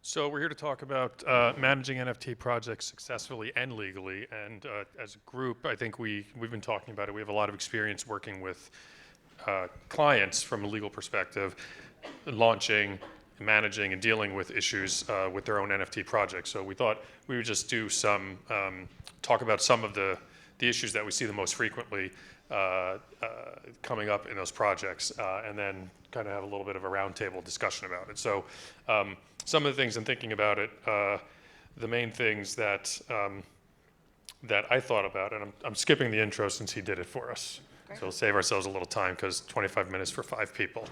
So we're here to talk about managing NFT projects successfully and legally. And as a group, I think we've been talking about it. We have a lot of experience working with clients from a legal perspective, launching, managing, and dealing with issues with their own NFT projects. So we thought we would just do some talk about some of the issues that we see the most frequently coming up in those projects, and then kind of have a little bit of a roundtable discussion about it. So some of the things in thinking about it, the main things that that I thought about, and I'm skipping the intro since he did it for us. Great. So we'll save ourselves a little time because 25 minutes for 5 people.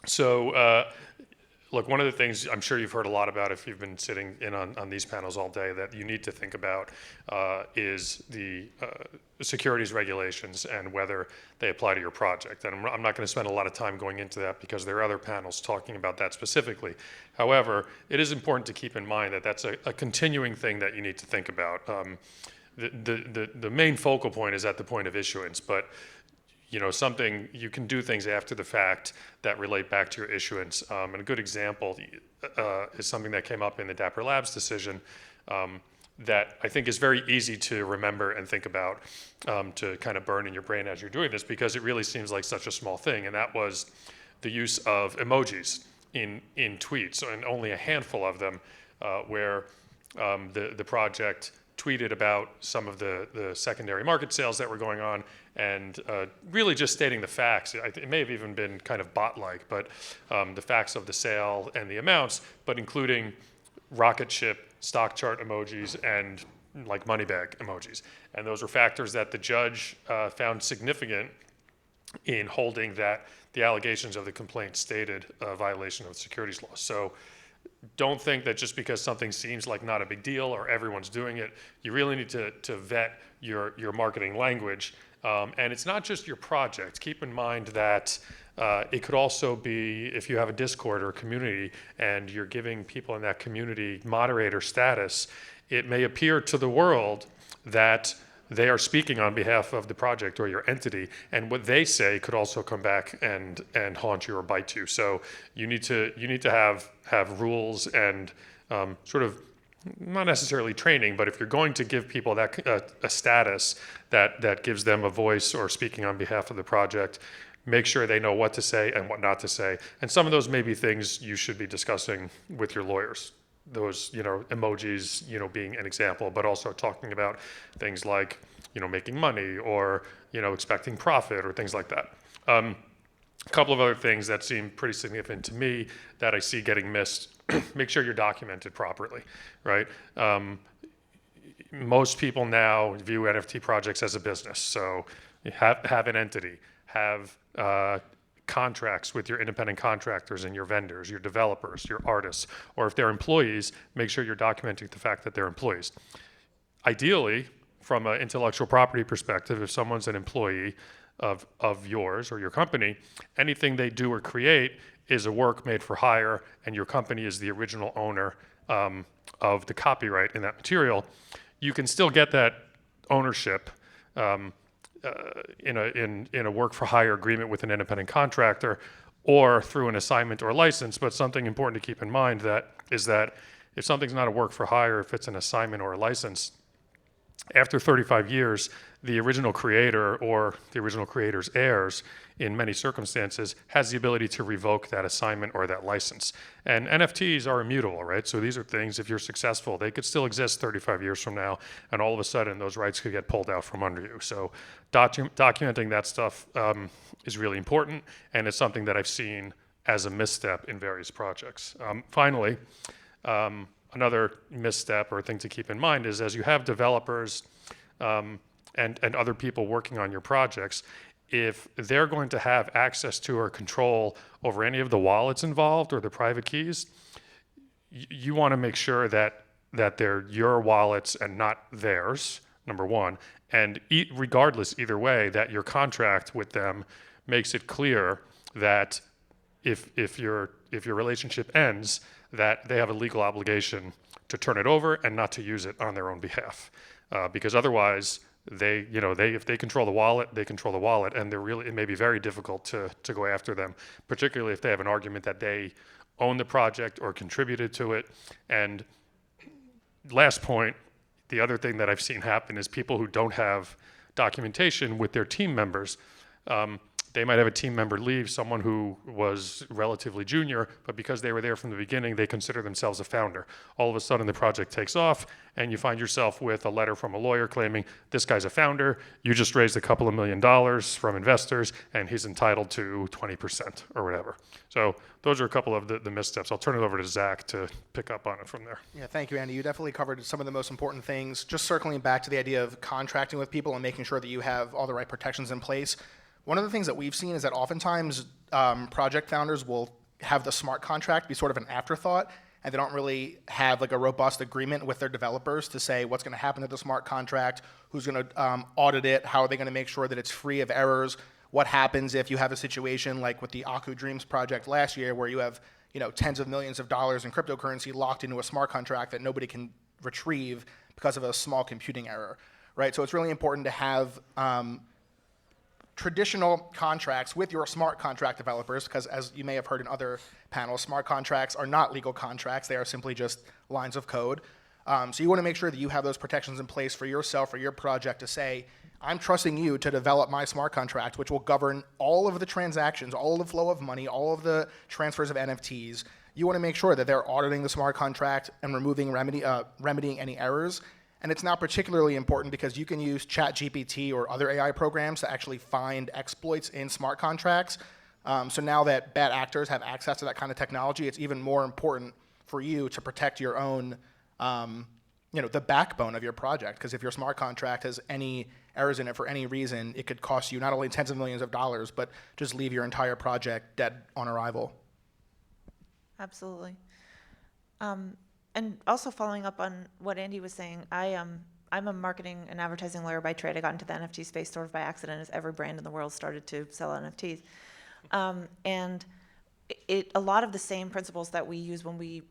So look, one of the things I'm sure you've heard a lot about if you've been sitting in on these panels all day that you need to think about is the securities regulations and whether they apply to your project. And I'm not going to spend a lot of time going into that because there are other panels talking about that specifically. However, it is important to keep in mind that that's a continuing thing that you need to think about. The main focal point is at the point of issuance, but something you can do things after the fact that relate back to your issuance. And a good example is something that came up in the Dapper Labs decision that I think is very easy to remember and think about, to kind of burn in your brain as you're doing this, because it really seems like such a small thing. And that was the use of emojis in tweets, and only a handful of them where the project tweeted about some of the secondary market sales that were going on, and really just stating the facts. It may have even been kind of bot-like, but the facts of the sale and the amounts, but including rocket ship, stock chart emojis, and like money bag emojis. And those were factors that the judge found significant in holding that the allegations of the complaint stated a violation of securities law. So don't think that just because something seems like not a big deal or everyone's doing it, you really need to vet your marketing language. And it's not just your project. Keep in mind that it could also be if you have a Discord or a community and you're giving people in that community moderator status, it may appear to the world that they are speaking on behalf of the project or your entity, and what they say could also come back and haunt you or bite you. So you need to have rules and sort of not necessarily training, but if you're going to give people that a status that gives them a voice or speaking on behalf of the project, make sure they know what to say and what not to say. And some of those may be things you should be discussing with your lawyers. Those, emojis, being an example, but also talking about things like, making money or, expecting profit or things like that. A couple of other things that seem pretty significant to me that I see getting missed. Make sure you're documented properly, right? Most people now view NFT projects as a business. So have an entity, have contracts with your independent contractors and your vendors, your developers, your artists, or if they're employees, make sure you're documenting the fact that they're employees. Ideally, from an intellectual property perspective, if someone's an employee of yours or your company, anything they do or create is a work made for hire, and your company is the original owner of the copyright in that material. You can still get that ownership in a work for hire agreement with an independent contractor or through an assignment or license. But something important to keep in mind is that if something's not a work for hire, if it's an assignment or a license, after 35 years, the original creator or the original creator's heirs, in many circumstances, has the ability to revoke that assignment or that license. And NFTs are immutable, right? So these are things, if you're successful, they could still exist 35 years from now, and all of a sudden those rights could get pulled out from under you. So documenting that stuff is really important, and it's something that I've seen as a misstep in various projects. Finally, another misstep or thing to keep in mind is as you have developers and other people working on your projects, if they're going to have access to or control over any of the wallets involved or the private keys, you want to make sure that they're your wallets and not theirs, number one. And regardless, either way, that your contract with them makes it clear that if your relationship ends, that they have a legal obligation to turn it over and not to use it on their own behalf, because otherwise if they control the wallet, they control the wallet, and it may be very difficult to go after them, particularly if they have an argument that they own the project or contributed to it. And last point, the other thing that I've seen happen is people who don't have documentation with their team members. They might have a team member leave, someone who was relatively junior, but because they were there from the beginning, they consider themselves a founder. All of a sudden, the project takes off, and you find yourself with a letter from a lawyer claiming, this guy's a founder, you just raised a couple of $1 million from investors, and he's entitled to 20% or whatever. So those are a couple of the missteps. I'll turn it over to Zach to pick up on it from there. Yeah, thank you, Andy. You definitely covered some of the most important things. Just circling back to the idea of contracting with people and making sure that you have all the right protections in place. One of the things that we've seen is that oftentimes project founders will have the smart contract be sort of an afterthought, and they don't really have like a robust agreement with their developers to say what's going to happen to the smart contract, who's going to audit it, how are they going to make sure that it's free of errors, what happens if you have a situation like with the Aku Dreams project last year where you have tens of millions of dollars in cryptocurrency locked into a smart contract that nobody can retrieve because of a small computing error, right? So it's really important to have traditional contracts with your smart contract developers, because as you may have heard in other panels, smart contracts are not legal contracts. They are simply just lines of code. So you want to make sure that you have those protections in place for yourself or your project to say, I'm trusting you to develop my smart contract, which will govern all of the transactions, all of the flow of money, all of the transfers of NFTs. You want to make sure that they're auditing the smart contract and remedying any errors. And it's not particularly important because you can use ChatGPT or other AI programs to actually find exploits in smart contracts. So now that bad actors have access to that kind of technology, it's even more important for you to protect your own, the backbone of your project. Because if your smart contract has any errors in it for any reason, it could cost you not only tens of millions of dollars, but just leave your entire project dead on arrival. Absolutely. And also following up on what Andy was saying, I'm a marketing and advertising lawyer by trade. I got into the NFT space sort of by accident as every brand in the world started to sell NFTs. And a lot of the same principles that we use when we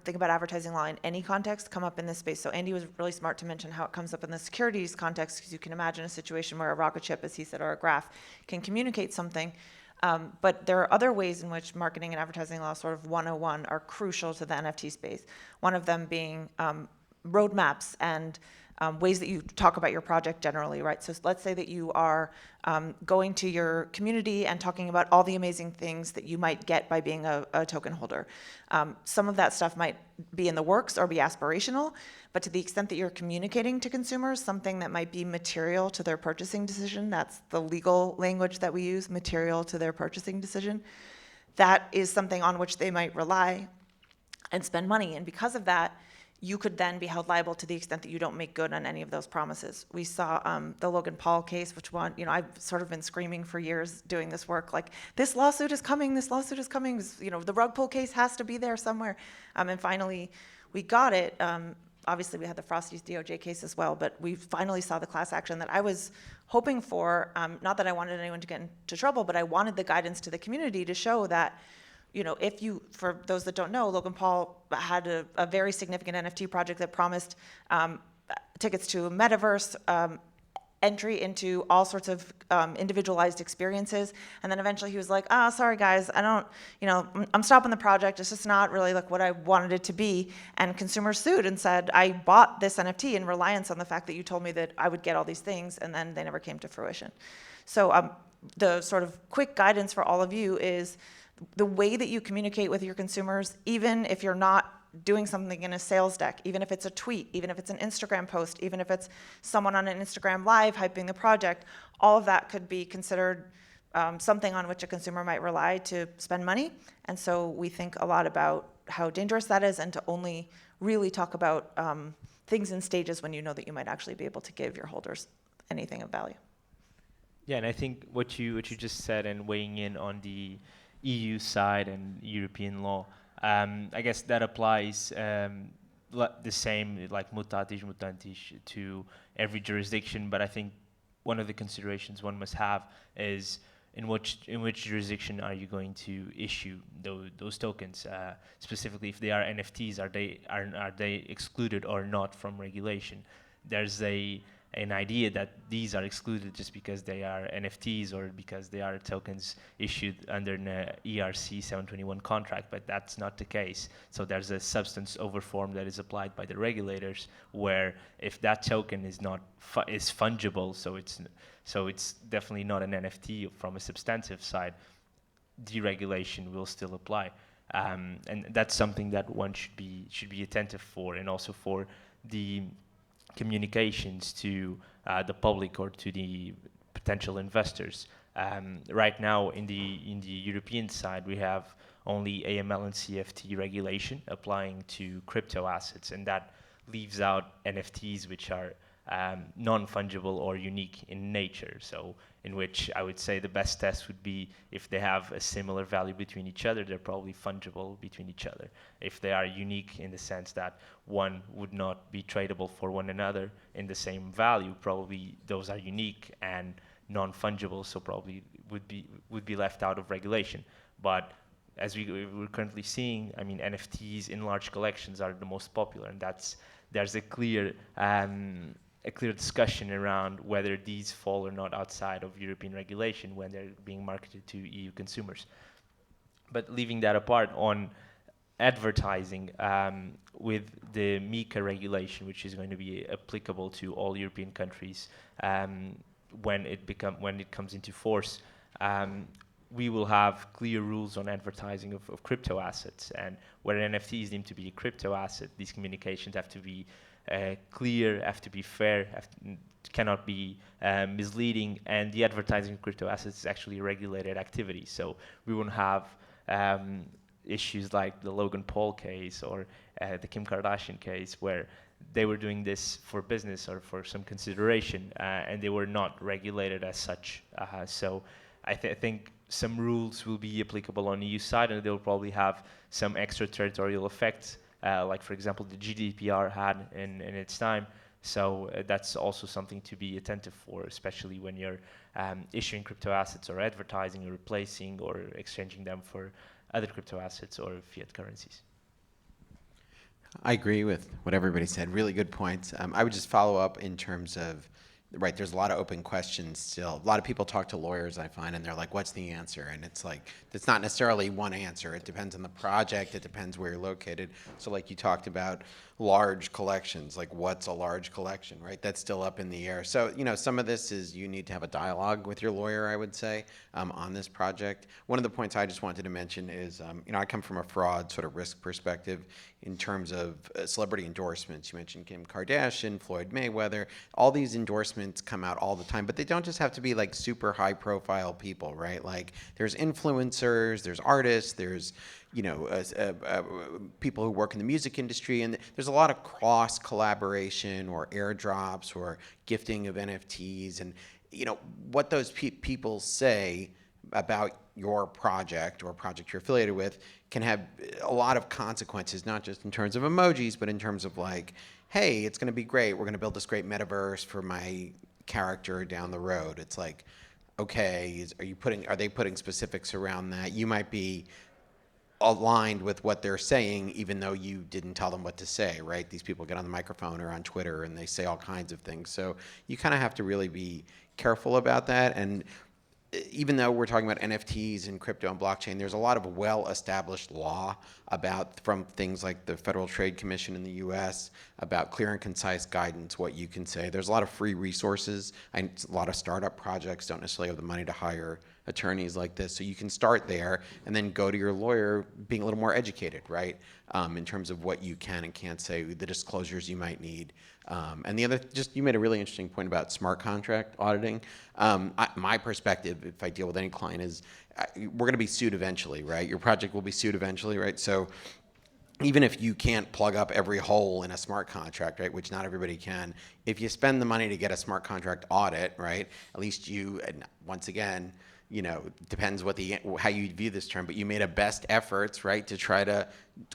think about advertising law in any context come up in this space. So Andy was really smart to mention how it comes up in the securities context, because you can imagine a situation where a rocket ship, as he said, or a graph can communicate something. But there are other ways in which marketing and advertising law sort of 101 are crucial to the NFT space. One of them being roadmaps and ways that you talk about your project generally, right? So let's say that you are going to your community and talking about all the amazing things that you might get by being a token holder. Some of that stuff might be in the works or be aspirational, but to the extent that you're communicating to consumers something that might be material to their purchasing decision, that's the legal language that we use, material to their purchasing decision, that is something on which they might rely and spend money. And because of that, you could then be held liable to the extent that you don't make good on any of those promises. We saw the Logan Paul case, which I've sort of been screaming for years doing this work, like, this lawsuit is coming, the rug pull case has to be there somewhere. And finally, we got it. Obviously, we had the Frosty's DOJ case as well, but we finally saw the class action that I was hoping for. Not that I wanted anyone to get into trouble, but I wanted the guidance to the community to show that, for those that don't know, Logan Paul had a very significant NFT project that promised tickets to a metaverse, entry into all sorts of individualized experiences. And then eventually he was like, sorry guys, I'm stopping the project. It's just not really like what I wanted it to be. And consumers sued and said, I bought this NFT in reliance on the fact that you told me that I would get all these things, and then they never came to fruition. So the sort of quick guidance for all of you is the way that you communicate with your consumers, even if you're not doing something in a sales deck, even if it's a tweet, even if it's an Instagram post, even if it's someone on an Instagram live hyping the project, all of that could be considered something on which a consumer might rely to spend money. And so we think a lot about how dangerous that is, and to only really talk about things in stages when you know that you might actually be able to give your holders anything of value. Yeah, and I think what you just said, and weighing in on the EU side and European law, I guess that applies the same, like mutatis mutandis, to every jurisdiction. But I think one of the considerations one must have is in which jurisdiction are you going to issue those tokens? Specifically, if they are NFTs, are they excluded or not from regulation? There's a an idea that these are excluded just because they are NFTs or because they are tokens issued under an ERC 721 contract, but that's not the case. So there's a substance over form that is applied by the regulators, where if that token is not is fungible, so it's definitely not an NFT from a substantive side, deregulation will still apply. And that's something that one should be attentive for, and also for the communications to the public or to the potential investors. Right now, in the European side, we have only AML and CFT regulation applying to crypto assets, and that leaves out NFTs, which are non-fungible or unique in nature. So in which I would say the best test would be if they have a similar value between each other, they're probably fungible between each other. If they are unique in the sense that one would not be tradable for one another in the same value, probably those are unique and non-fungible, so probably would be left out of regulation. But as we're currently seeing, I mean, NFTs in large collections are the most popular, and there's a clear discussion around whether these fall or not outside of European regulation when they're being marketed to EU consumers. But leaving that apart, on advertising, with the MiCA regulation, which is going to be applicable to all European countries when it comes into force, we will have clear rules on advertising of crypto assets, and where an NFT is deemed to be a crypto asset, these communications have to be clear, have to be fair, cannot be misleading, and the advertising of crypto assets is actually a regulated activity. So we won't have issues like the Logan Paul case or the Kim Kardashian case, where they were doing this for business or for some consideration, and they were not regulated as such. So I think some rules will be applicable on the EU side, and they'll probably have some extraterritorial effects, like, for example, the GDPR had in its time. So that's also something to be attentive for, especially when you're issuing crypto assets or advertising or replacing or exchanging them for other crypto assets or fiat currencies. I agree with what everybody said. Really good points. I would just follow up in terms of, right, there's a lot of open questions still. A lot of people talk to lawyers, I find, and they're like, what's the answer? And it's like, it's not necessarily one answer. It depends on the project. It depends where you're located. So like you talked about large collections, like what's a large collection, right? That's still up in the air. So, some of this is you need to have a dialogue with your lawyer, I would say, on this project. One of the points I just wanted to mention is, I come from a fraud sort of risk perspective in terms of celebrity endorsements. You mentioned Kim Kardashian, Floyd Mayweather. All these endorsements come out all the time, but they don't just have to be like super high profile people, right? Like there's influencers, there's artists, there's people who work in the music industry, and there's a lot of cross collaboration or airdrops or gifting of NFTs, and what those people say about your project or project you're affiliated with can have a lot of consequences, not just in terms of emojis, but in terms of like, hey, it's going to be great. We're going to build this great metaverse for my character down the road. It's like, okay, are they putting specifics around that? You might be aligned with what they're saying, even though you didn't tell them what to say, right? These people get on the microphone or on Twitter and they say all kinds of things. So you kind of have to really be careful about that. And even though we're talking about NFTs and crypto and blockchain, there's a lot of well-established law from things like the Federal Trade Commission in the US about clear and concise guidance, what you can say. There's a lot of free resources. A lot of startup projects don't necessarily have the money to hire attorneys like this. So you can start there and then go to your lawyer being a little more educated, right? In terms of what you can and can't say, the disclosures you might need. And the other, you made a really interesting point about smart contract auditing. My perspective, if I deal with any client, is we're going to be sued eventually, right? Your project will be sued eventually, right? So even if you can't plug up every hole in a smart contract, right, which not everybody can, if you spend the money to get a smart contract audit, right, at least you, and once again, depends how you view this term, but you made a best efforts, right, to try to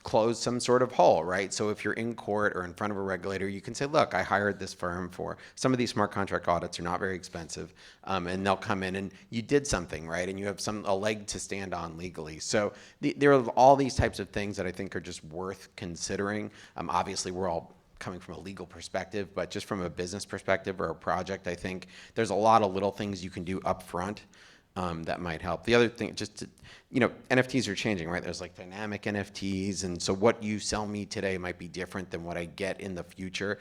close some sort of hole, right? So if you're in court or in front of a regulator, you can say, look, I hired this firm for some of these smart contract audits are not very expensive, and they'll come in and you did something, right? And you have a leg to stand on legally. So there are all these types of things that I think are just worth considering. Obviously, we're all coming from a legal perspective, but just from a business perspective or a project, I think there's a lot of little things you can do up front that might help. The other thing, NFTs are changing, right? There's like dynamic NFTs, and so what you sell me today might be different than what I get in the future.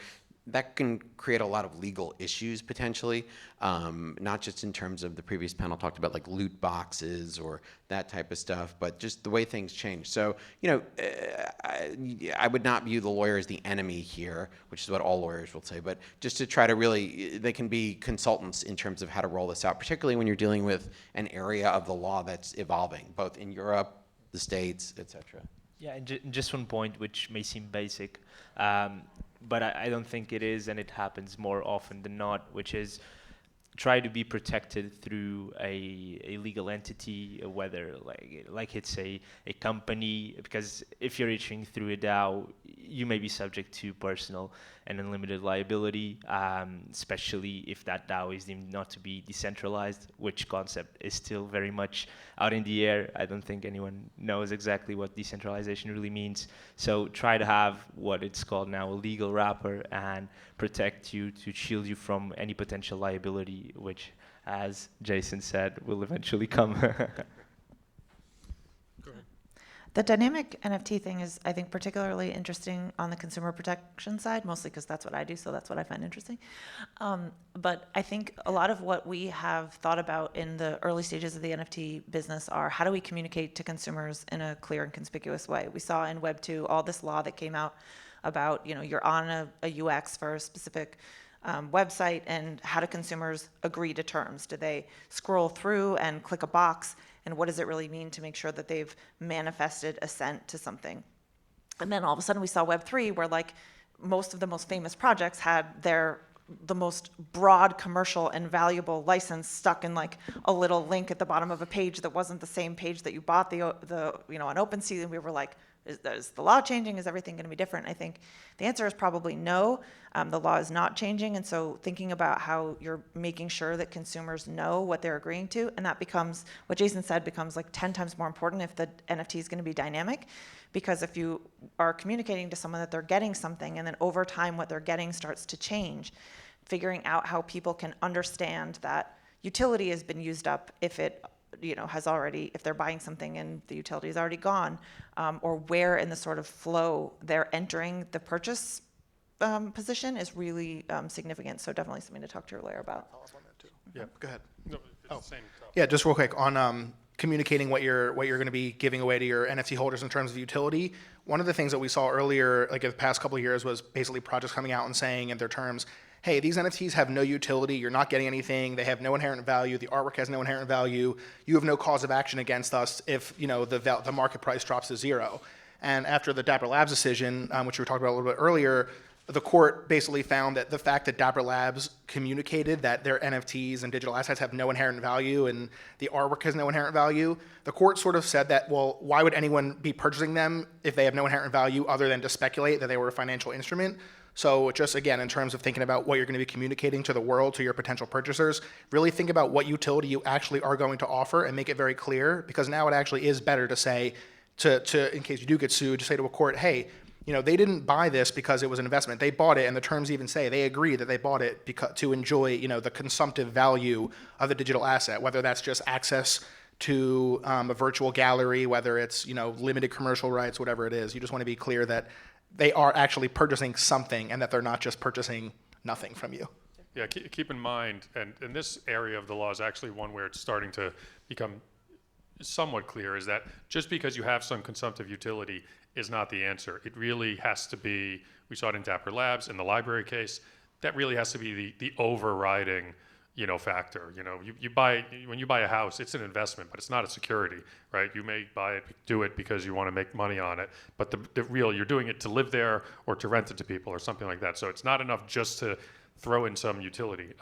That can create a lot of legal issues potentially, not just in terms of the previous panel talked about like loot boxes or that type of stuff, but just the way things change. So, I would not view the lawyer as the enemy here, which is what all lawyers will say, but just to try to really, they can be consultants in terms of how to roll this out, particularly when you're dealing with an area of the law that's evolving, both in Europe, the States, et cetera. Yeah, and just one point which may seem basic, but I don't think it is, and it happens more often than not, which is try to be protected through a legal entity, whether like it's a company, because if you're issuing through a DAO, you may be subject to personal and unlimited liability, especially if that DAO is deemed not to be decentralized, which concept is still very much out in the air. I don't think anyone knows exactly what decentralization really means. So try to have what it's called now a legal wrapper and protect you to shield you from any potential liability, which, as Jason said, will eventually come. The dynamic NFT thing is, I think, particularly interesting on the consumer protection side, mostly because that's what I do, so that's what I find interesting. But I think a lot of what we have thought about in the early stages of the NFT business are how do we communicate to consumers in a clear and conspicuous way. We saw in Web 2 all this law that came out about, you're on a UX for a specific website, and how do consumers agree to terms? Do they scroll through and click a box? And what does it really mean to make sure that they've manifested assent to something? And then all of a sudden we saw Web3, where like most of the most famous projects had the most broad commercial and valuable license stuck in like a little link at the bottom of a page that wasn't the same page that you bought on OpenSea. And we were like, is the law changing? Is everything going to be different? I think the answer is probably no. The law is not changing. And so thinking about how you're making sure that consumers know what they're agreeing to, and that becomes, what Jason said, becomes like 10 times more important if the NFT is going to be dynamic. Because if you are communicating to someone that they're getting something, and then over time what they're getting starts to change, figuring out how people can understand that utility has been used up if it if they're buying something and the utility is already gone, or where in the sort of flow they're entering the purchase position is really significant. So definitely something to talk to your lawyer about. Yeah, Go ahead. no, it's the same topic. Yeah, just real quick on communicating what you're going to be giving away to your NFT holders in terms of utility. One of the things that we saw earlier, like in the past couple of years, was basically projects coming out and saying in their terms, hey, these NFTs have no utility, you're not getting anything, they have no inherent value, the artwork has no inherent value, you have no cause of action against us if the market price drops to zero. And after the Dapper Labs decision, which we were talking about a little bit earlier, the court basically found that the fact that Dapper Labs communicated that their NFTs and digital assets have no inherent value and the artwork has no inherent value, the court sort of said that, well, why would anyone be purchasing them if they have no inherent value other than to speculate that they were a financial instrument? So just again, in terms of thinking about what you're going to be communicating to the world, to your potential purchasers, really think about what utility you actually are going to offer and make it very clear, because now it actually is better to say, in case you do get sued, to say to a court, hey, they didn't buy this because it was an investment. They bought it, and the terms even say they agree that they bought it to enjoy, the consumptive value of the digital asset, whether that's just access to a virtual gallery, whether it's, limited commercial rights, whatever it is. You just want to be clear that they are actually purchasing something and that they're not just purchasing nothing from you. Yeah, keep in mind, and this area of the law is actually one where it's starting to become somewhat clear, is that just because you have some consumptive utility is not the answer. It really has to be, we saw it in Dapper Labs, in the library case, that really has to be the overriding factor. When you buy a house, it's an investment, but it's not a security, right? You may do it because you want to make money on it, but the real, you're doing it to live there or to rent it to people or something like that. So it's not enough just to throw in some utility.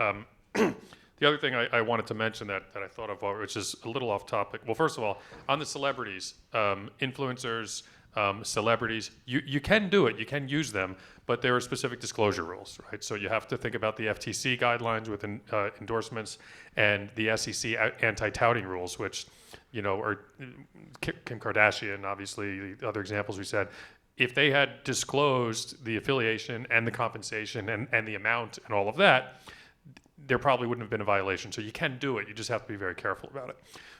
The other thing I wanted to mention that I thought of, which is a little off topic. Well, first of all, on the celebrities, influencers, celebrities, you can do it, you can use them, but there are specific disclosure rules, right? So you have to think about the FTC guidelines with endorsements and the SEC anti-touting rules, which, are Kim Kardashian, obviously, the other examples we said, if they had disclosed the affiliation and the compensation and the amount and all of that, there probably wouldn't have been a violation. So you can do it. You just have to be very careful about it.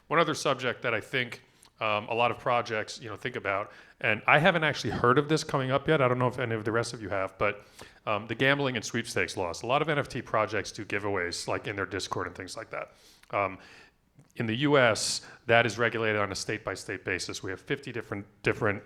One other subject that I think a lot of projects, think about, and I haven't actually heard of this coming up yet. I don't know if any of the rest of you have, but the gambling and sweepstakes laws. A lot of NFT projects do giveaways, like in their Discord and things like that. In the U.S., that is regulated on a state-by-state basis. We have 50 different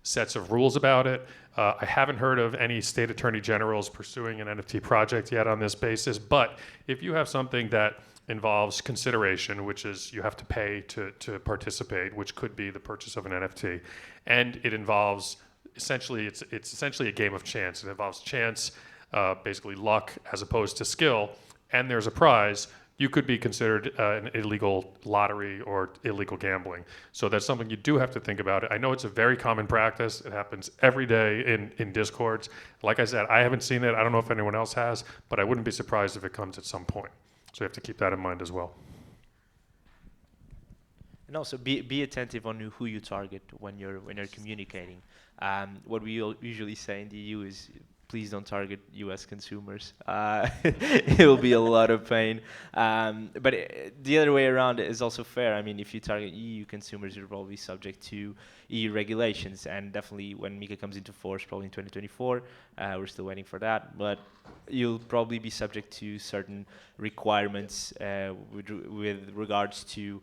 sets of rules about it. I haven't heard of any state attorney generals pursuing an NFT project yet on this basis, but if you have something that involves consideration, which is you have to pay to participate, which could be the purchase of an NFT, and it involves essentially, it's essentially a game of chance. It involves chance, basically luck, as opposed to skill, and there's a prize. You could be considered an illegal lottery or illegal gambling. So that's something you do have to think about. I know it's a very common practice. It happens every day in Discords. Like I said, I haven't seen it. I don't know if anyone else has, but I wouldn't be surprised if it comes at some point. So you have to keep that in mind as well. And also be attentive on who you target when you're communicating. What we usually say in the EU is, please don't target U.S. consumers. It will be a lot of pain. But the other way around is also fair. I mean, if you target EU consumers, you're probably subject to EU regulations. And definitely when MiCA comes into force, probably in 2024, we're still waiting for that. But you'll probably be subject to certain requirements with regards to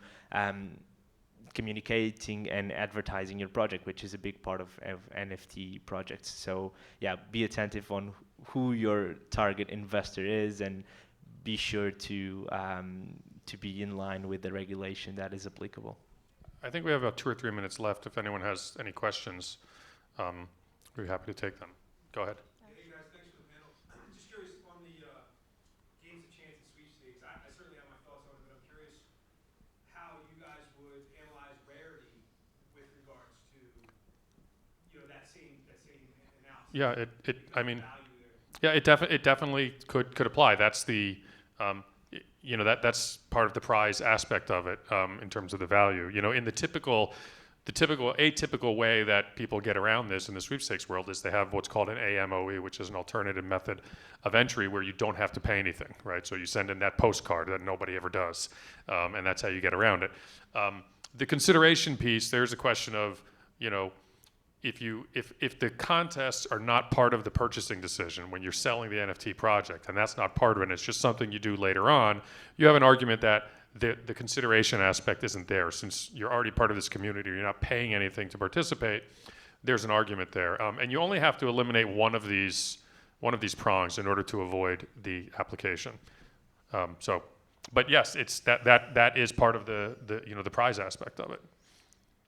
communicating and advertising your project, which is a big part of NFT projects. So yeah, be attentive on who your target investor is, and be sure to be in line with the regulation that is applicable. I think we have about 2 or 3 minutes left. If anyone has any questions, we'd be happy to take them. Go ahead. Hey guys, thanks for the panel. Just curious on the games of chance and sweepstakes. I certainly have my thoughts on it, but I'm curious how you guys would analyze rarity with regards to that same analysis. Yeah, I mean, Value there. yeah, it definitely could apply. That's the that's part of the prize aspect of it in terms of the value. In the atypical way that people get around this in the sweepstakes world is they have what's called an AMOE, which is an alternative method of entry where you don't have to pay anything, right? So you send in that postcard that nobody ever does, and that's how you get around it. The consideration piece, there's a question of, if the contests are not part of the purchasing decision when you're selling the NFT project, and that's not part of it, it's just something you do later on, you have an argument that the consideration aspect isn't there. Since you're already part of this community, you're not paying anything to participate, there's an argument there. And you only have to eliminate one of these prongs in order to avoid the application. But yes, it's that is part of the prize aspect of it.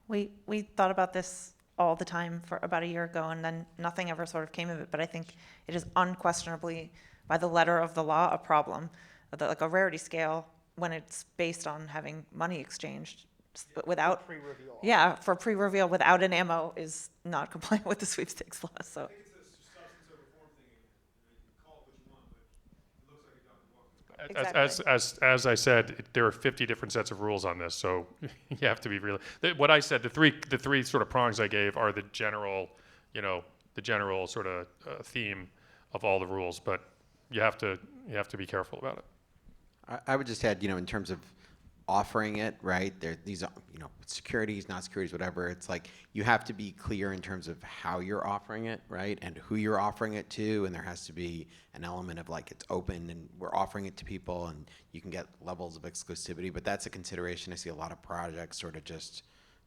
We thought about this all the time for about a year ago, and then nothing ever sort of came of it. But I think it is unquestionably, by the letter of the law, a problem. Like a rarity scale, when it's based on having money exchanged without Pre-reveal. Yeah, for pre-reveal without an ammo is not compliant with the sweepstakes law. So I think it's a substance over form thing. You can call it what you want, but it looks like a duck and walk. Exactly. As I said, there are 50 different sets of rules on this, so you have to be really. What I said, the three sort of prongs I gave are the general sort of theme of all the rules, but you have to be careful about it. I would just add, in terms of offering it, right? These are, securities, not securities, whatever. It's like you have to be clear in terms of how you're offering it, right? And who you're offering it to, and there has to be an element of like it's open and we're offering it to people, and you can get levels of exclusivity. But that's a consideration. I see a lot of projects sort of just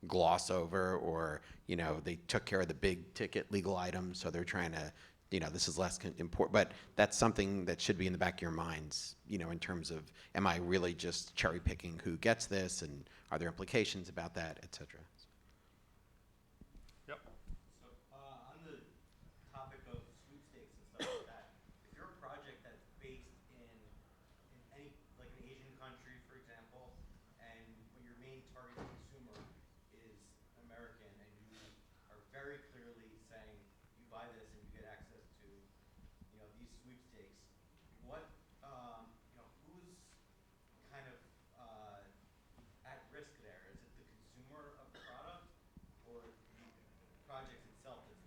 gloss over, or they took care of the big ticket legal items, so they're trying to. This is less important, but that's something that should be in the back of your minds, in terms of, am I really just cherry picking who gets this, and are there implications about that, et cetera? Yep. So on the topic of sweepstakes and stuff like that, if you're a project that's based in any, like an Asian country, for example, and your main target consumer is American, and you are very clearly saying you buy this and you get access to, these sweepstakes, what, who's kind of at risk there? Is it the consumer of the product, or the project itself that's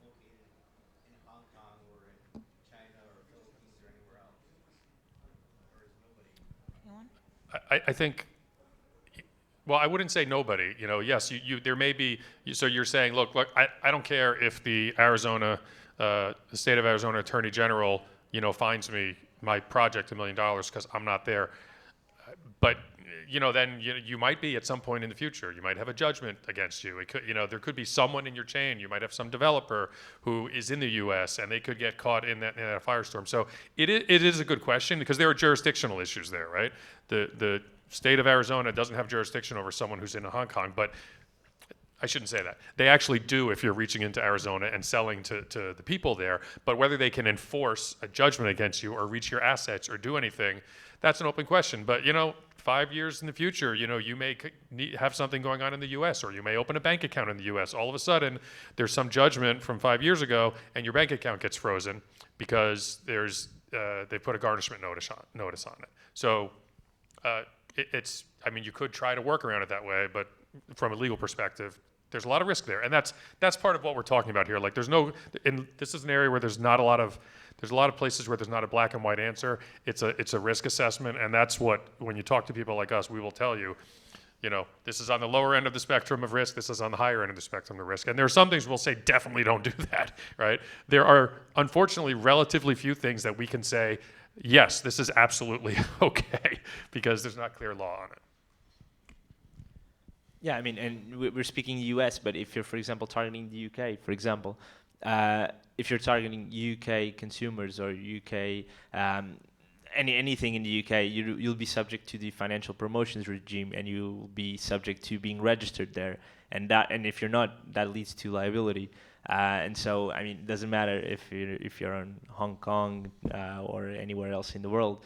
I think, well, I wouldn't say nobody. Yes, there may be. So you're saying, look, I don't care if the state of Arizona Attorney General, fines me my project $1 million because I'm not there. But then you might be at some point in the future. You might have a judgment against you. It could, there could be someone in your chain. You might have some developer who is in the U.S. and they could get caught in that firestorm. So it is a good question because there are jurisdictional issues there, right? The state of Arizona doesn't have jurisdiction over someone who's in Hong Kong, but I shouldn't say that. They actually do if you're reaching into Arizona and selling to the people there. But whether they can enforce a judgment against you or reach your assets or do anything, that's an open question. But 5 years in the future, you may have something going on in the U.S. or you may open a bank account in the U.S. All of a sudden, there's some judgment from 5 years ago, and your bank account gets frozen because they put a garnishment notice on it. So you could try to work around it that way, but from a legal perspective, there's a lot of risk there, and that's part of what we're talking about here. Like, this is an area where there's a lot of places where there's not a black and white answer. It's a risk assessment, and that's what, when you talk to people like us, we will tell you, this is on the lower end of the spectrum of risk, this is on the higher end of the spectrum of risk. And there are some things we'll say definitely don't do that, right? There are, unfortunately, relatively few things that we can say, yes, this is absolutely okay, because there's not clear law on it. Yeah, I mean, and we're speaking US, but if you're, for example, targeting the UK, for example, if you're targeting UK consumers or UK, anything in the UK, you'll be subject to the financial promotions regime, and you'll be subject to being registered there. And if you're not, that leads to liability. And so, I mean, it doesn't matter if you're in Hong Kong or anywhere else in the world.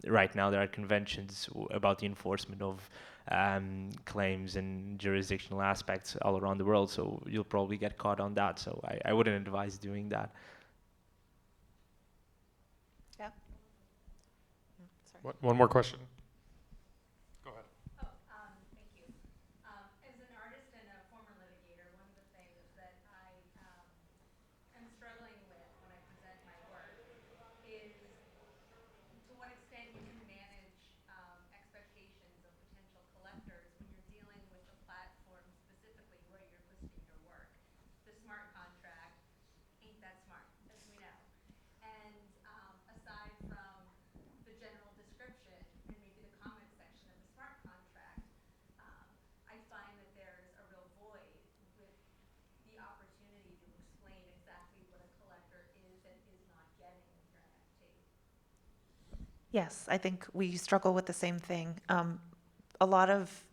Right now, there are conventions about the enforcement of claims and jurisdictional aspects all around the world, so you'll probably get caught on that. So I wouldn't advise doing that. Yeah. Sorry. One more question. Go ahead. Thank you. As an artist and a former litigator, one of the things that I am struggling with when I present my work is to what extent you can manage expectations of potential collectors when you're dealing with a platform specifically where you're listing your work. The smart contract ain't that smart, as we know. And aside from the general description and maybe the comment section of the smart contract, I find that there's a real void with the opportunity to explain exactly what a collector is and is not getting with your NFT. Yes, I think we struggle with the same thing. A lot of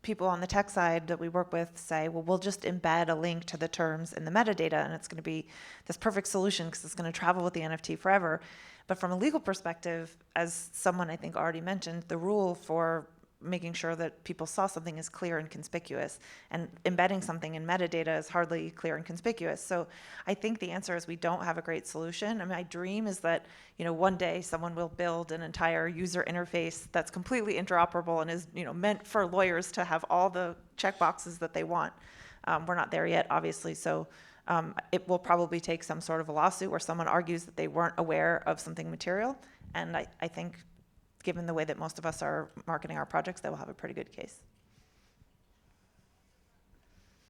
people on the tech side that we work with say, well, we'll just embed a link to the terms in the metadata, and it's going to be this perfect solution because it's going to travel with the NFT forever. But from a legal perspective, as someone I think already mentioned, the rule for making sure that people saw something is clear and conspicuous, and embedding something in metadata is hardly clear and conspicuous. So I think the answer is we don't have a great solution. I mean, my dream is that, one day someone will build an entire user interface that's completely interoperable and is, meant for lawyers to have all the checkboxes that they want. We're not there yet, obviously. So it will probably take some sort of a lawsuit where someone argues that they weren't aware of something material. And I think given the way that most of us are marketing our projects, they will have a pretty good case.